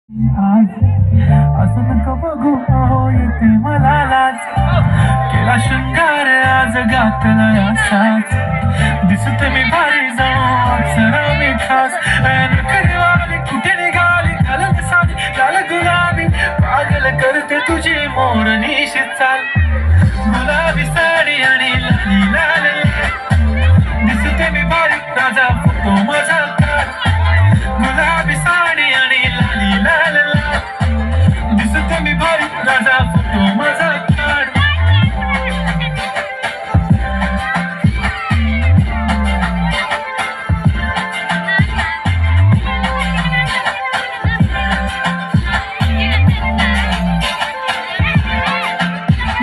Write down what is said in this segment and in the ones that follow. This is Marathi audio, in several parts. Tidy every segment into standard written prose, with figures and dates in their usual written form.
आज असं नको बघू अहो येते मला लाज केला शृंगार आज घातला असाच दिसते मी भारी जाऊ अप्सरा मी खास नखरेवाली कुठे निघाली घालत साधी लाल गुलाबी पागल करते तुझी मोरनीशी चाल गुलाबी साडी आणि लाली लाल दिसते मी भारी राजा फोटो माझा गुलाबी साडी आणि लाली लाल दिसते मी भारी राजा फोटो माझा काढ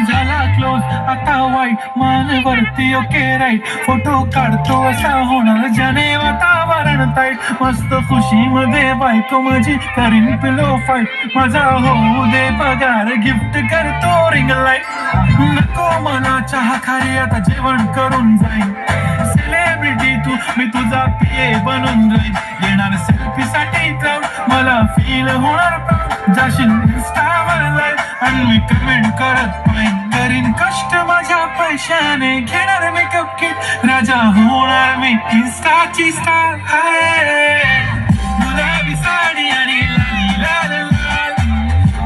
झाला क्लोज आता वाईट मानवरती ओके राईट फोटो काढतो असा होणार ज्याने वातावरण ताईट मस्त खुशी मध्ये बायको माझी करीन पिलो फाईट माझा होऊ दे पगार गिफ्ट करतो रिंग लाईट नको मला चहा खाली आता जेवण करून जाईन सेलिब्रिटी तू मी तुझा पिये बनून जाईन येणार सेल्फी साठी क्राऊड मला फील होणार प्राऊड जाशील इंस्टावर लाईव्ह आणि मी कमेंट करत पाहिन करीन कष्ट माझ्या पैशाने घेणार मेकअप किट राजा होणार मी इंस्टाची स्टार गुलाबी साडी आणि लाली लाल लाल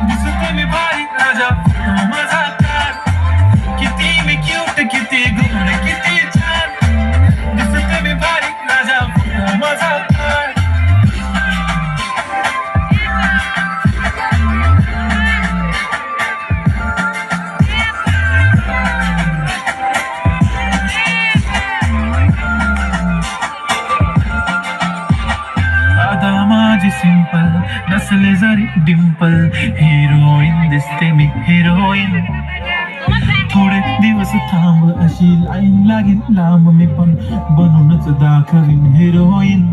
दिसते मी भारी राजा फोटो माझा काढ किती मी क्यूट किती गुण किती छान दिसते मी भारी राजा फोटो माझा काढ सिंपल नसले जरी डिंपल हिरोईन दिसते मी हिरोईन थोडे दिवस थांब अशी लाईन लागेल लांब मी पण बनूनच दाखवीन हिरोईन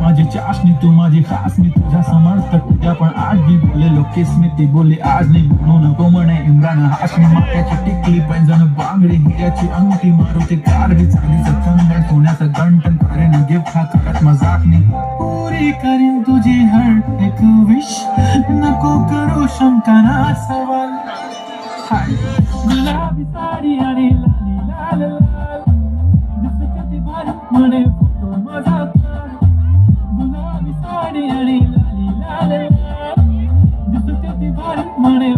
माझी चाशनी तू माझी खास मी तुझ्या समर्थक उद्या पण आज मी बोलेलो केस मी ती बोलली आज नाही म्हणून नको म्हणे इम्रान हाशमी मात्याची टिकली पैंजण बांगडी हिऱ्याची अंगठी मारुती कारडी चालीचं कंगण सोन्याचं गंटन करेन गिफ्ट हा करत मजाकनी पुरी करीन तुझी हर एक विश नको करू शंका ना सवाल गुलाबी साडी आणि लाली लाल लाल दिसते ती भारी म्हणे फोटो माझा गुलाबी साडी आणि लाली लाल दिसते ती भारी म्हणे